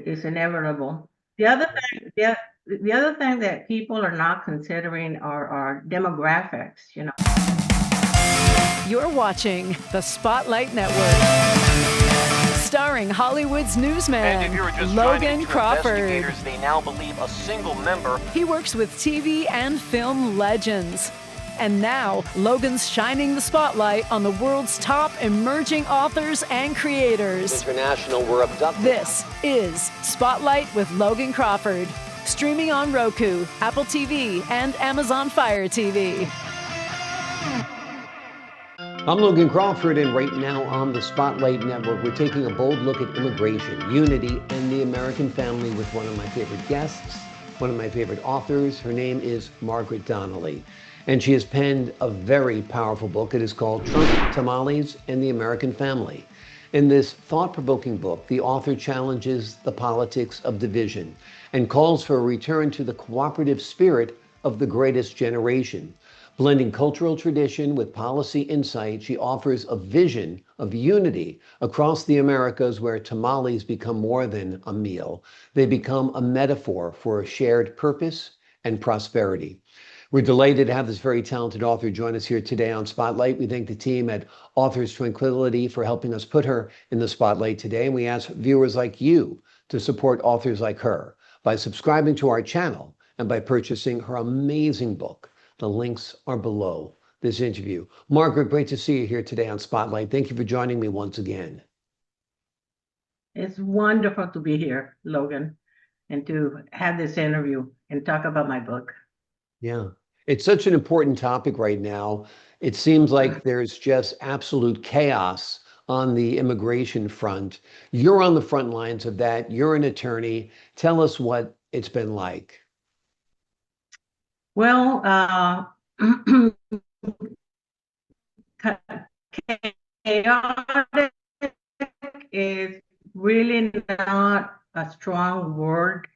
is inevitable. The other thing that people are not considering are demographics, you know. You're watching the Spotlight Network. Starring Hollywood's newsman, Logan Crawford. They now believe a single member. He works with TV and film legends. And now, Logan's shining the spotlight on the world's top emerging authors and creators. International were abducted. This is Spotlight with Logan Crawford. Streaming on Roku, Apple TV, and Amazon Fire TV. I'm Logan Crawford, and right now on the Spotlight Network, we're taking a bold look at immigration, unity, and the American family with one of my favorite guests, one of my favorite authors. Her name is Margaret Donnelly, and she has penned a very powerful book. It is called Trump, Tamales, and the American Family. In this thought-provoking book, the author challenges the politics of division and calls for a return to the cooperative spirit of the greatest generation. Blending cultural tradition with policy insight, she offers a vision of unity across the Americas where tamales become more than a meal. They become a metaphor for a shared purpose and prosperity. We're delighted to have this very talented author join us here today on Spotlight. We thank the team at Authors Tranquility for helping us put her in the spotlight today. And we ask viewers like you to support authors like her by subscribing to our channel and by purchasing her amazing book. The links are below this interview. Margaret, great to see you here today on Spotlight. Thank you for joining me once again. It's wonderful to be here, Logan, and to have this interview and talk about my book. Yeah, it's such an important topic right now. It seems like there's just absolute chaos on the immigration front. You're on the front lines of that. You're an attorney. Tell us what it's been like. Well, chaotic is really not a strong word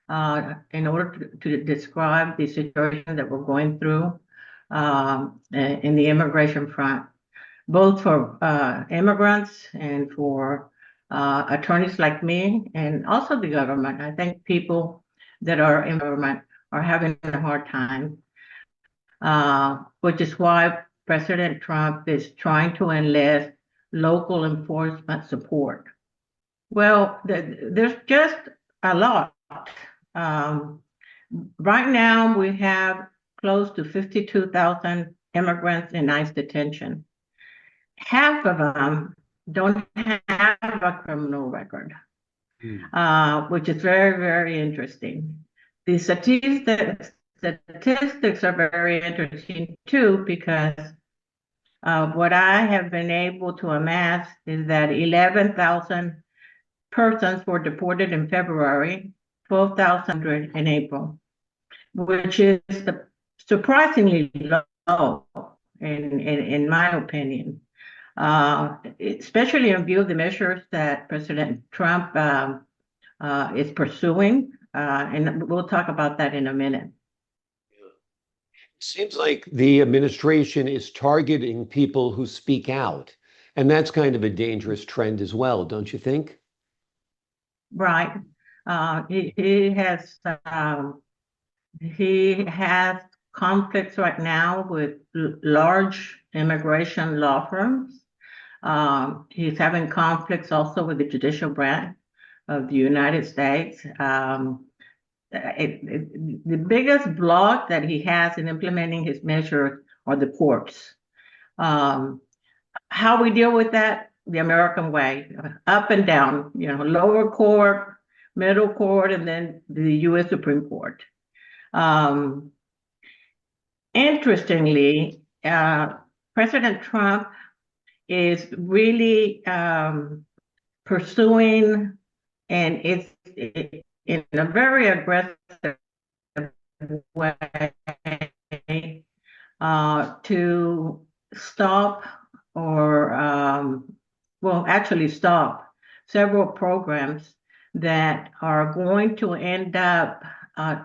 in order to describe the situation that we're going through in the immigration front, both for immigrants and for attorneys like me, and also the government. I think people that are in government are having a hard time, which is why President Trump is trying to enlist local enforcement support. Well, there's just a lot. Right now, we have close to 52,000 immigrants in ICE detention. Half of them don't have a criminal record, which is very, very interesting. The statistics are very interesting too, because what I have been able to amass is that 11,000 persons were deported in February, 12,000 in April, which is surprisingly low in my opinion, especially in view of the measures that President Trump is pursuing. And we'll talk about that in a minute. It seems like the administration is targeting people who speak out, and that's kind of a dangerous trend as well, don't you think? Right. He has conflicts right now with large immigration law firms. He's having conflicts also with the judicial branch of the United States. The biggest block that he has in implementing his measures are the courts. How we deal with that? The American way, up and down, lower court, middle court, and then the U.S. Supreme Court. Interestingly, President Trump is really pursuing, and it's in a very aggressive way, to stop or actually stop several programs that are going to end up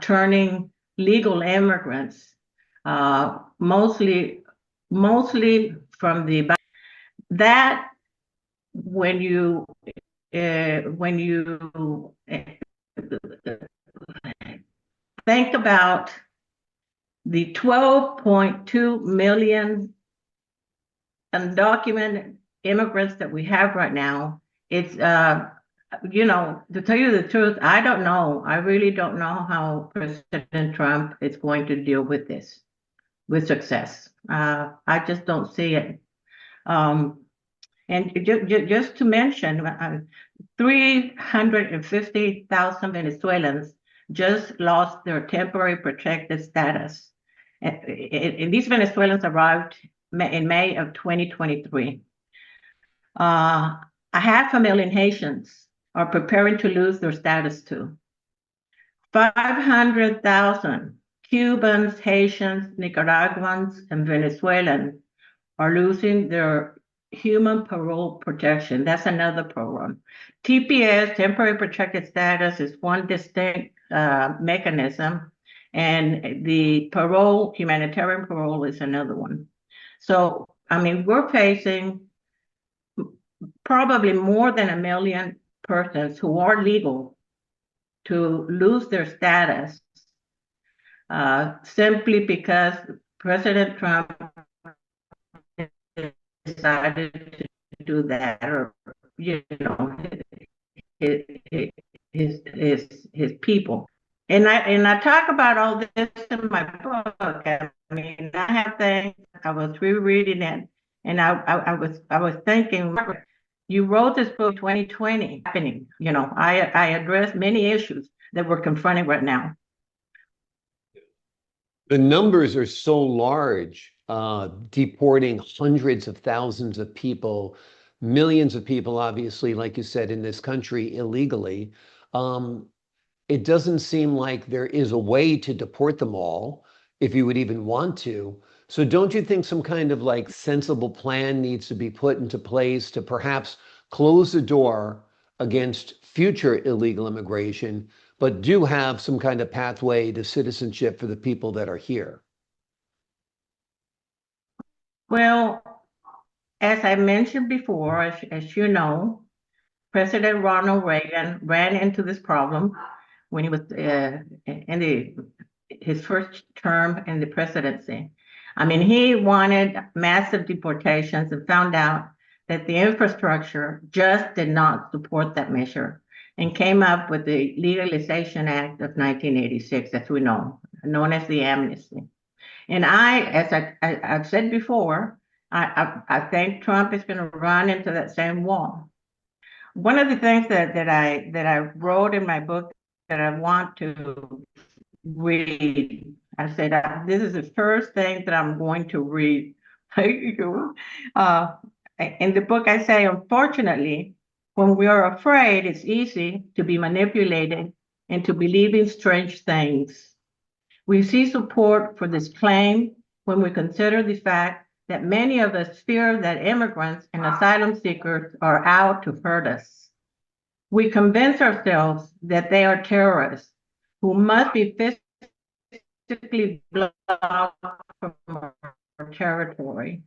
turning legal immigrants, mostly from the that when you think about the 12.2 million undocumented immigrants that we have right now. It's, to tell you the truth, I don't know. I really don't know how President Trump is going to deal with this with success. I just don't see it. And just to mention, 350,000 Venezuelans just lost their temporary protected status. And these Venezuelans arrived in May of 2023. 500,000 Haitians are preparing to lose their status too. 500,000 Cubans, Haitians, Nicaraguans, and Venezuelans are losing their human parole protection. That's another program. TPS, temporary protected status, is one distinct mechanism, and the parole, humanitarian parole, is another one. So, I mean, we're facing probably more than 1 million persons who are legal to lose their status simply because President Trump decided to do that, or his people. And I talk about all this in my book. I mean, I have things. I was rereading it, and I was thinking, Margaret, you wrote this book 2020 happening. I addressed many issues that we're confronting right now. The numbers are so large, deporting hundreds of thousands of people, millions of people, obviously, like you said, in this country illegally. It doesn't seem like there is a way to deport them all, if you would even want to. So don't you think some kind of like sensible plan needs to be put into place to perhaps close the door against future illegal immigration, but do have some kind of pathway to citizenship for the people that are here? Well, as I mentioned before, as you know, President Ronald Reagan ran into this problem when he was in his first term in the presidency. I mean, he wanted massive deportations and found out that the infrastructure just did not support that measure, and came up with the Legalization Act of 1986, as we know, known as the amnesty. And as I've said before, I think Trump is going to run into that same wall. One of the things that I wrote in my book that I want to read, I said, this is the first thing that I'm going to read. In the book, I say, unfortunately, when we are afraid, it's easy to be manipulated into believing strange things. We see support for this claim when we consider the fact that many of us fear that immigrants and asylum seekers are out to hurt us. We convince ourselves that they are terrorists who must be physically blocked from our territory,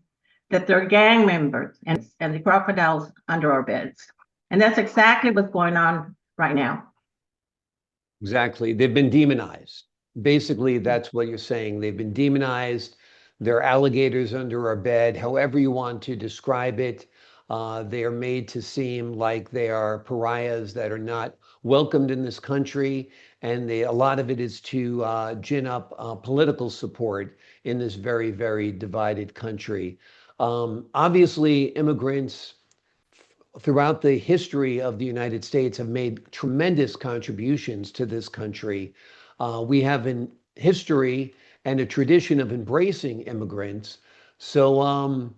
that they're gang members and the crocodiles under our beds. And that's exactly what's going on right now. Exactly. They've been demonized. Basically, that's what you're saying. They've been demonized. They're alligators under our bed, however you want to describe it. They are made to seem like they are pariahs that are not welcomed in this country. And a lot of it is to gin up political support in this very, very divided country. Obviously, immigrants throughout the history of the United States have made tremendous contributions to this country. We have a history and a tradition of embracing immigrants. So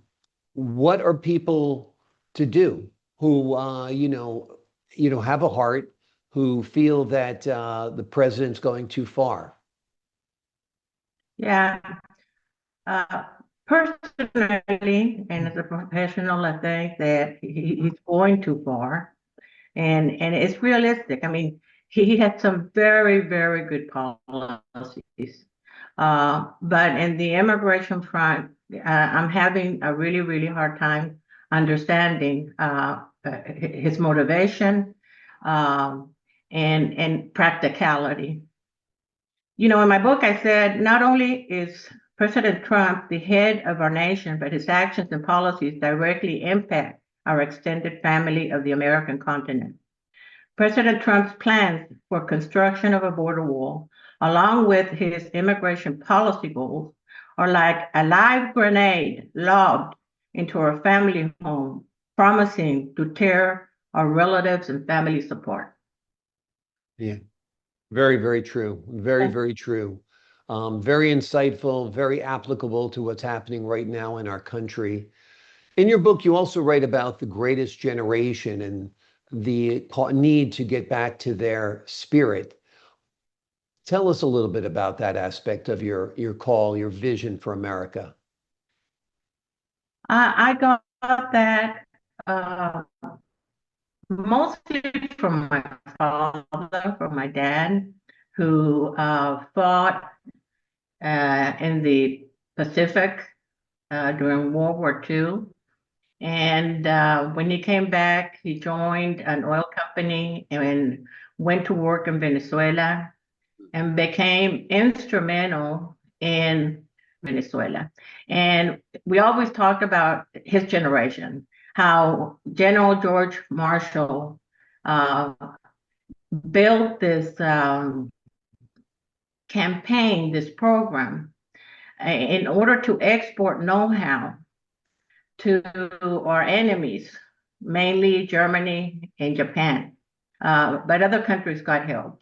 what are people to do who, have a heart, who feel that the president's going too far? Yeah. Personally, and as a professional, I think that he's going too far, and it's realistic. I mean, he had some very, very good policies, but in the immigration front, I'm having a really, really hard time understanding his motivation and practicality. You know, in my book, I said not only is President Trump the head of our nation, but his actions and policies directly impact our extended family of the American continent. President Trump's plans for construction of a border wall, along with his immigration policy goals, are like a live grenade lobbed into our family home, promising to tear our relatives and family apart. Yeah, very, very true. Very, very true. Very insightful, very applicable to what's happening right now in our country. In your book, you also write about the greatest generation and the need to get back to their spirit. Tell us a little bit about that aspect of your call, your vision for America. I got that mostly from my father, from my dad, who fought in the Pacific during World War II. And when he came back, he joined an oil company and went to work in Venezuela and became instrumental in Venezuela. And we always talked about his generation, how General George Marshall built this campaign, this program, in order to export know-how to our enemies, mainly Germany and Japan, but other countries got help.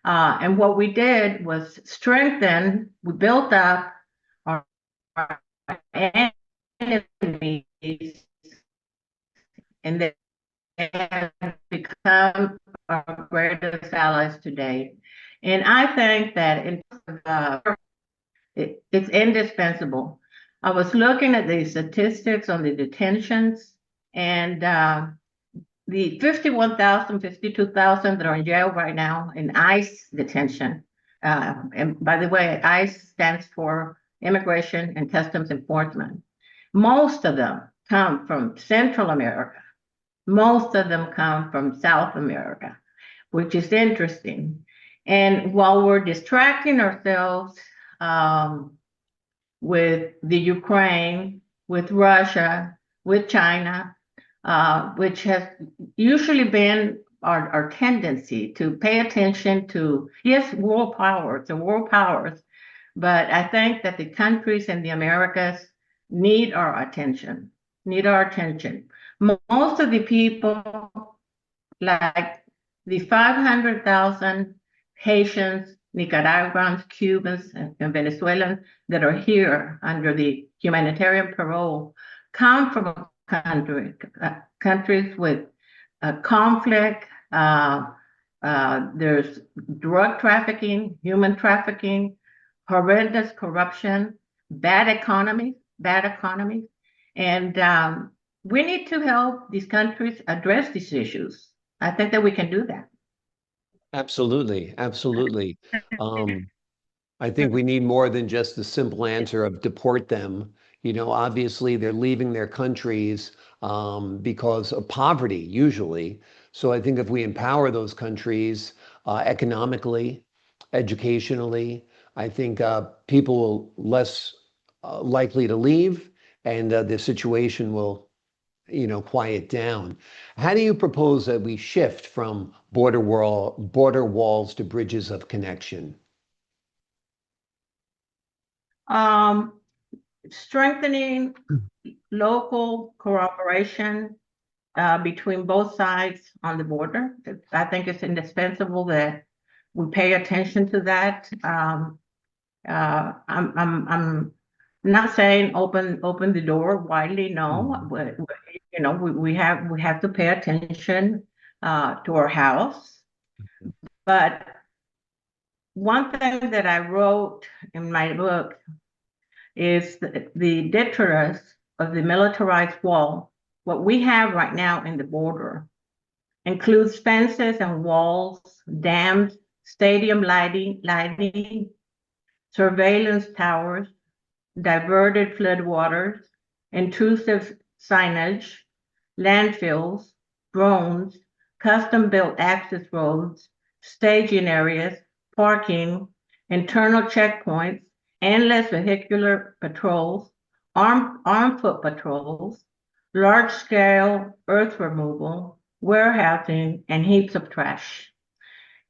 And what we did was we built up our enemies, and they have become our greatest allies today. And I think that it's indispensable. I was looking at the statistics on the detentions, and the 51,000, 52,000 that are in jail right now in ICE detention. And by the way, ICE stands for Immigration and Customs Enforcement. Most of them come from Central America. Most of them come from South America, which is interesting. And while we're distracting ourselves with the Ukraine, with Russia, with China, which has usually been our tendency to pay attention to, yes, world powers, the world powers, but I think that the countries in the Americas need our attention, Most of the people, like the 500,000 Haitians, Nicaraguans, Cubans, and Venezuelans that are here under the humanitarian parole, come from countries with conflict. There's drug trafficking, human trafficking, horrendous corruption, bad economies, and we need to help these countries address these issues. I think that we can do that. Absolutely, absolutely. I think we need more than just the simple answer of deport them. You know, obviously they're leaving their countries because of poverty, usually. So I think if we empower those countries economically, educationally, I think people will less likely to leave, and the situation will, quiet down. How do you propose that we shift from border walls to bridges of connection? Strengthening local cooperation between both sides on the border. I think it's indispensable that we pay attention to that. I'm not saying open the door widely, no, but we have to pay attention to our house. But one thing that I wrote in my book is the deterrence of the militarized wall. What we have right now in the border includes fences and walls, dams, stadium lighting, surveillance towers, diverted floodwaters, intrusive signage, landfills, drones, custom-built access roads, staging areas, parking, internal checkpoints, endless vehicular patrols, armed foot patrols, large-scale earth removal, warehousing, and heaps of trash.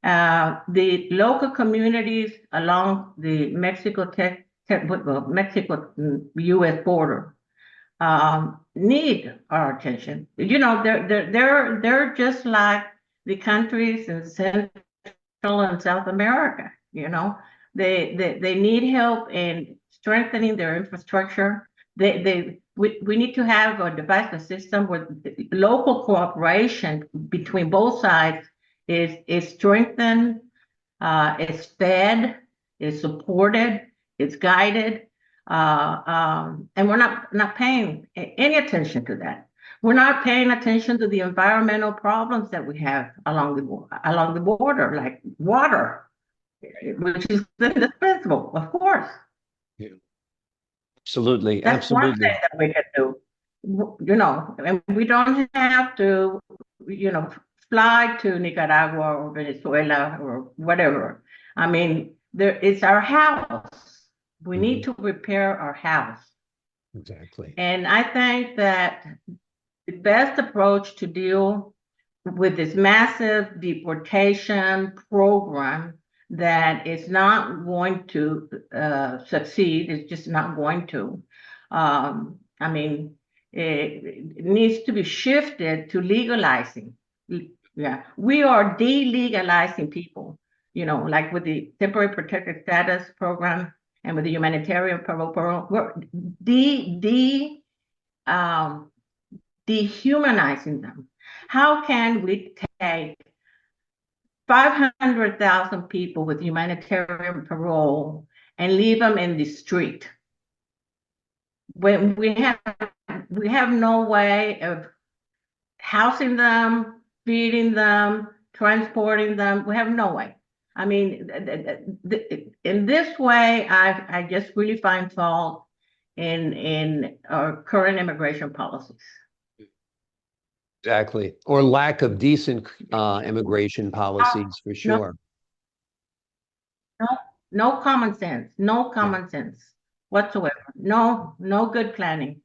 The local communities along the Mexico-U.S. border need our attention. You know, they're just like the countries in Central and South America. You know, they need help in strengthening their infrastructure. We need to have a devise a system where local cooperation between both sides is strengthened, is fed, is supported, is guided, and we're not paying any attention to that. We're not paying attention to the environmental problems that we have along the border, like water, which is indispensable, of course. Yeah. Absolutely, That's one absolutely. thing that we can do. You know, and we don't have to, you know, fly to Nicaragua or Venezuela or whatever. I mean, it's our house. We need to repair our house. Exactly. And I think that the best approach to deal with this massive deportation program that is not going to succeed, it's just not going to. I mean, it needs to be shifted to legalizing. Yeah, we are delegalizing people, you know, like with the temporary protected status program and with the humanitarian parole program. We're dehumanizing them. How can we take 500,000 people with humanitarian parole and leave them in the street when we have no way of housing them, feeding them, transporting them? We have no way. I mean, in this way, I just really find fault in our current immigration policies. Exactly. Or lack of decent immigration policies, for sure. No common sense whatsoever. No good planning.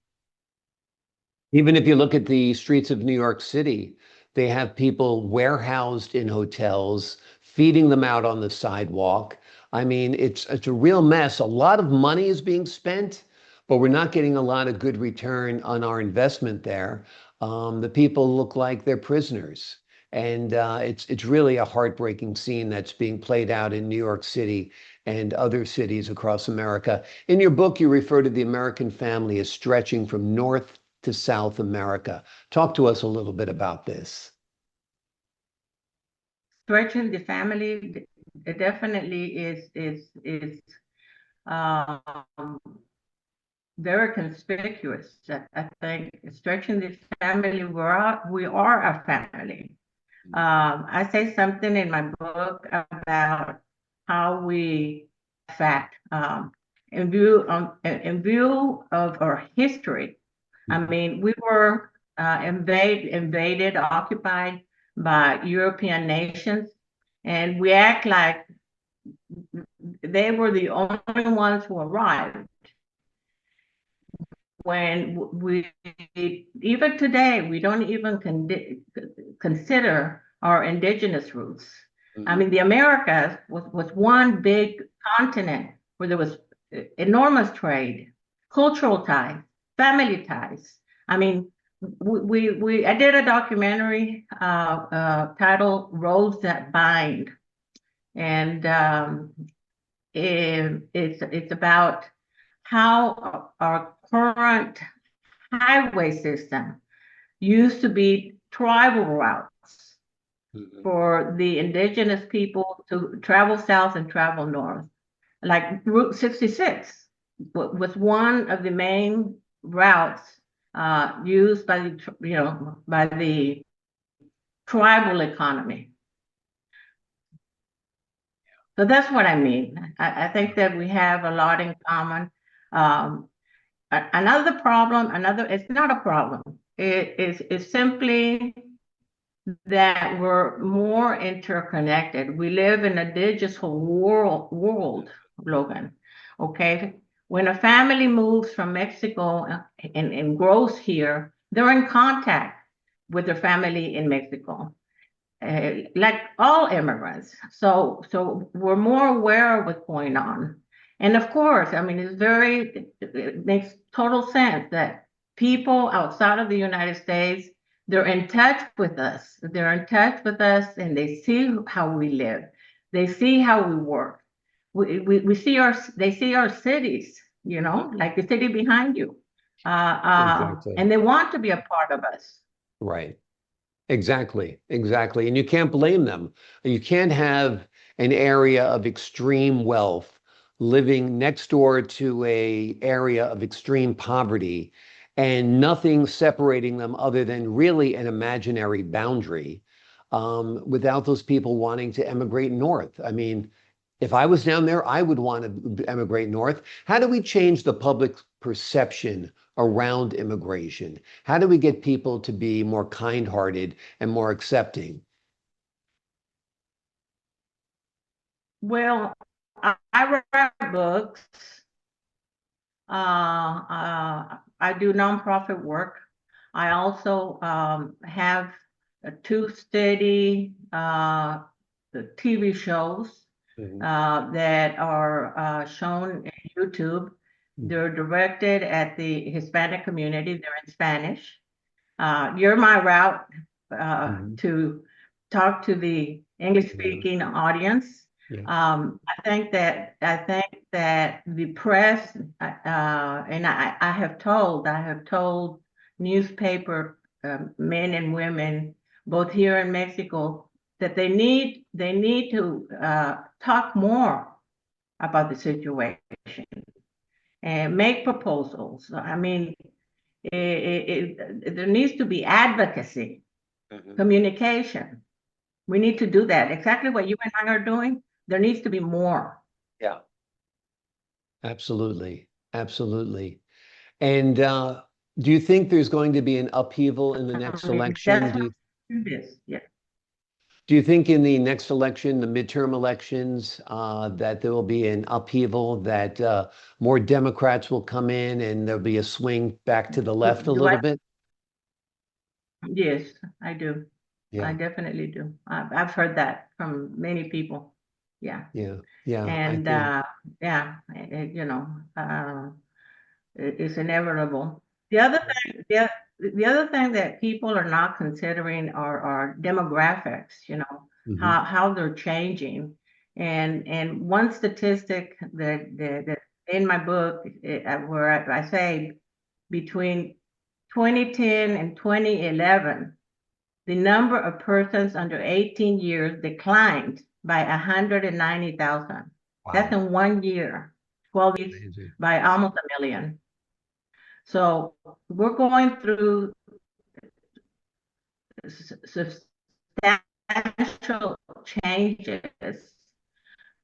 Even if you look at the streets of New York City, they have people warehoused in hotels, feeding them out on the sidewalk. I mean, it's a real mess. A lot of money is being spent, but we're not getting a lot of good return on our investment there. The people look like they're prisoners. And it's really a heartbreaking scene that's being played out in New York City and other cities across America. In your book, you refer to the American family as stretching from North to South America. Talk to us a little bit about this. Stretching the family, it definitely is very conspicuous. I think stretching the family, we are a family. I say something in my book about how we fact in view of our history. I mean, we were invaded, occupied by European nations, and we act like they were the only ones who arrived. When we, even today, we don't even consider our indigenous roots. I mean, the Americas was one big continent where there was enormous trade, cultural ties, family ties. I mean, I did a documentary titled "Roads That Bind," and it's about how our current highway system used to be tribal routes for the indigenous people to travel south and travel north. Like Route 66 was one of the main routes used by the tribal economy. So that's what I mean. I think that we have a lot in common. Another problem, it's not a problem. It's simply that we're more interconnected. We live in a digital world, Logan. Okay. When a family moves from Mexico and grows here, they're in contact with their family in Mexico, like all immigrants. So we're more aware of what's going on. And of course, I mean, it makes total sense that people outside of the United States, they're in touch with us. They're in touch with us and they see how we live. They see how we work. We see they see our cities, like the city behind you. Exactly. And they want to be a part of us. Right. Exactly. Exactly. And you can't blame them. You can't have an area of extreme wealth living next door to a area of extreme poverty and nothing separating them other than really an imaginary boundary, without those people wanting to emigrate north. I mean, if I was down there, I would want to emigrate north. How do we change the public perception around immigration? How do we get people to be more kind-hearted and more accepting? Well, I write books. I do nonprofit work. I also have two steady TV shows that are shown in YouTube. They're directed at the Hispanic community. They're in Spanish. You're my route to talk to the English-speaking audience. Yeah. I think that the press, and I have told newspaper men and women, both here in Mexico, that they need to talk more about the situation and make proposals. I mean, there needs to be advocacy, communication. We need to do that. Exactly what you and I are doing. There needs to be more. Yeah. Absolutely. Absolutely. And do you think there's going to be an upheaval in the next election? Yeah. Do you think in the next election, the midterm elections, that there will be an upheaval, that more Democrats will come in and there'll be a swing back to the left a little bit? Yes, I do. Yeah. I definitely do. I've heard that from many people. Yeah. Yeah. Yeah. And it's inevitable. The other thing that people are not considering are demographics, how they're changing. And one statistic that in my book, where I say between 2010 and 2011, the number of persons under 18 years declined by 190,000. Wow. That's in 1 year, 12 years, by almost 1 million. So we're going through substantial changes,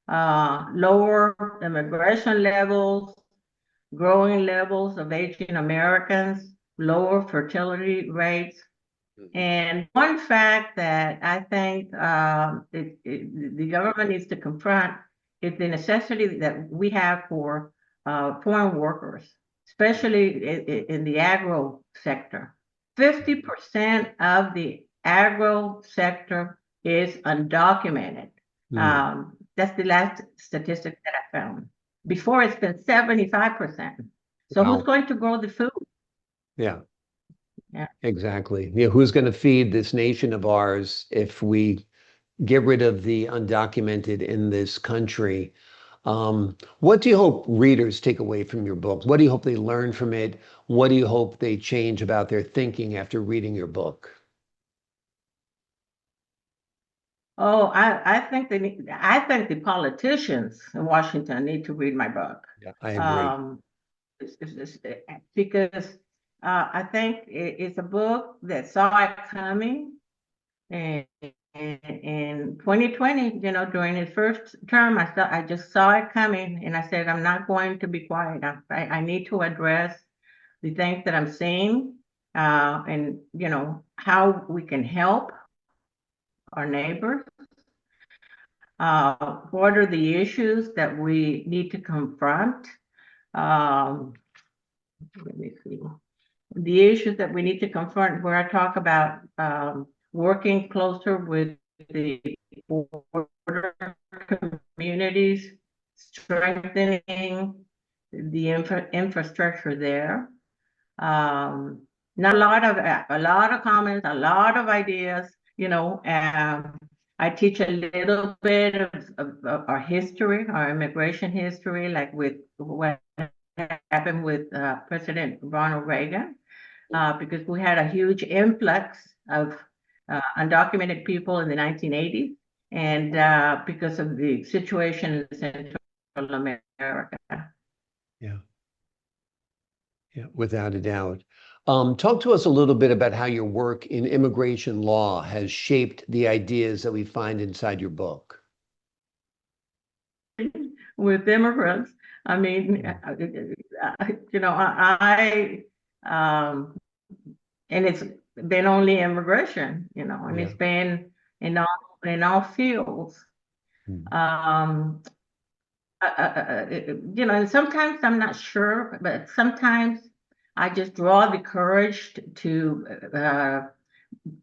lower immigration levels, growing levels of aging Americans, lower fertility rates. And one fact that I think the government needs to confront is the necessity that we have for foreign workers, especially in the agro sector. 50% of the agro sector is undocumented. That's the last statistic that I found. Before, it's been 75%. So Wow. who's going to grow the food? Yeah. Yeah. Exactly. Yeah, who's going to feed this nation of ours if we get rid of the undocumented in this country? What do you hope readers take away from your book? What do you hope they learn from it? What do you hope they change about their thinking after reading your book? Oh, I think the politicians in Washington need to read my book. Yeah, I agree. Because I think it's a book that saw it coming. And in 2020, during his first term, I just saw it coming, and I said, I'm not going to be quiet. I need to address the things that I'm seeing, and how we can help our neighbors? What are the issues that we need to confront? Let me see. The issues that we need to confront, where I talk about working closer with the border communities, strengthening the infrastructure there. Not a lot of comments, a lot of ideas, you know. I teach a little bit of our history, our immigration history, like with what happened with President Ronald Reagan, because we had a huge influx of undocumented people in the 1980s, and because of the situation in Central America. Yeah. Yeah, without a doubt. Talk to us a little bit about how your work in immigration law has shaped the ideas that we find inside your book. With immigrants, I mean, you know, and it's been only immigration, you know, and it's been in all fields. You know, and sometimes I'm not sure, but sometimes I just draw the courage to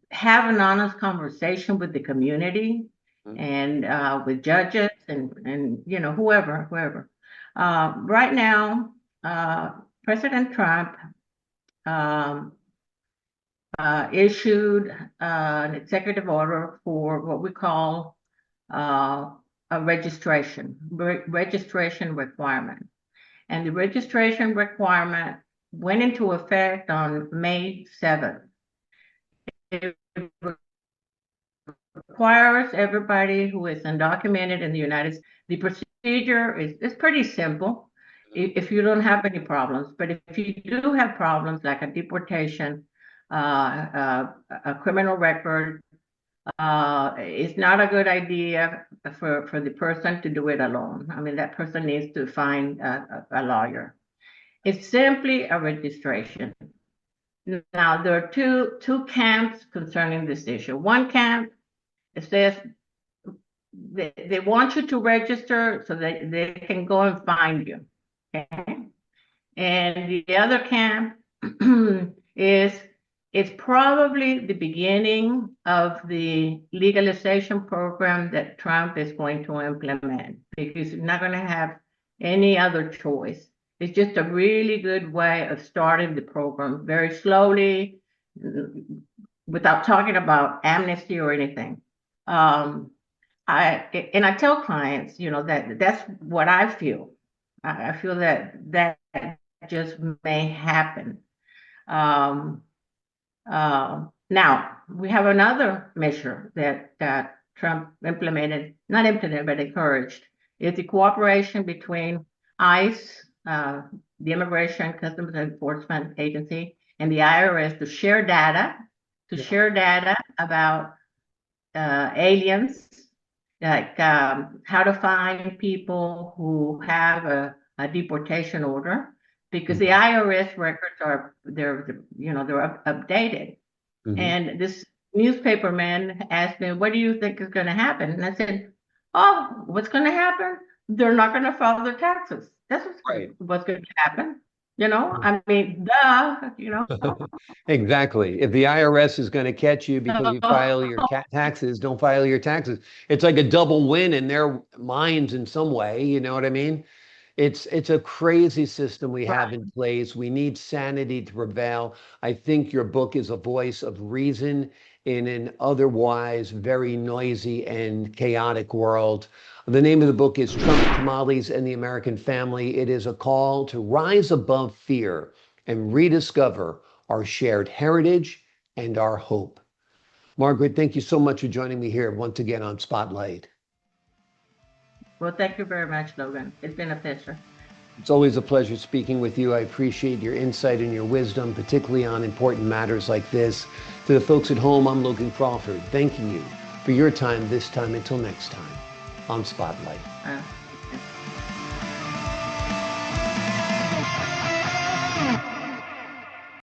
have an honest conversation with the community and with judges and you know, whoever. Right now, President Trump issued an executive order for what we call a registration requirement. And the registration requirement went into effect on May 7th. It requires everybody who is undocumented in the United States. The procedure is pretty simple if you don't have any problems. But if you do have problems like a deportation, a criminal record, it's not a good idea for the person to do it alone. I mean, that person needs to find a lawyer. It's simply a registration. Now, there are two camps concerning this issue. One camp, it says they want you to register so that they can go and find you. Okay? And the other camp is it's probably the beginning of the legalization program that Trump is going to implement, because he's not going to have any other choice. It's just a really good way of starting the program very slowly, without talking about amnesty or anything. I tell clients, you know, that's what I feel. I feel that just may happen. Now, we have another measure that Trump implemented, not implemented, but encouraged, is the cooperation between ICE, the Immigration Customs Enforcement Agency, and the IRS to share data, about aliens, like how to find people who have a deportation order, because the IRS records they're updated. And this newspaper man asked me, "What do you think is going to happen?" And I said, "Oh, what's going to happen? They're not going to file their taxes. That's what's going to happen." You know, I mean, duh, you know. Exactly. If the IRS is going to catch you because you file your taxes, don't file your taxes. It's like a double win in their minds in some way. You know what I mean? It's a crazy system we have in place. We need sanity to prevail. I think your book is a voice of reason in an otherwise very noisy and chaotic world. The name of the book is Trump, Tamales, and the American Family. It is a call to rise above fear and rediscover our shared heritage and our hope. Margaret, thank you so much for joining me here once again on Spotlight. Well, thank you very much, Logan. It's been a pleasure. It's always a pleasure speaking with you. I appreciate your insight and your wisdom, particularly on important matters like this. To the folks at home, I'm Logan Crawford, thanking you for your time this time. Until next time on Spotlight.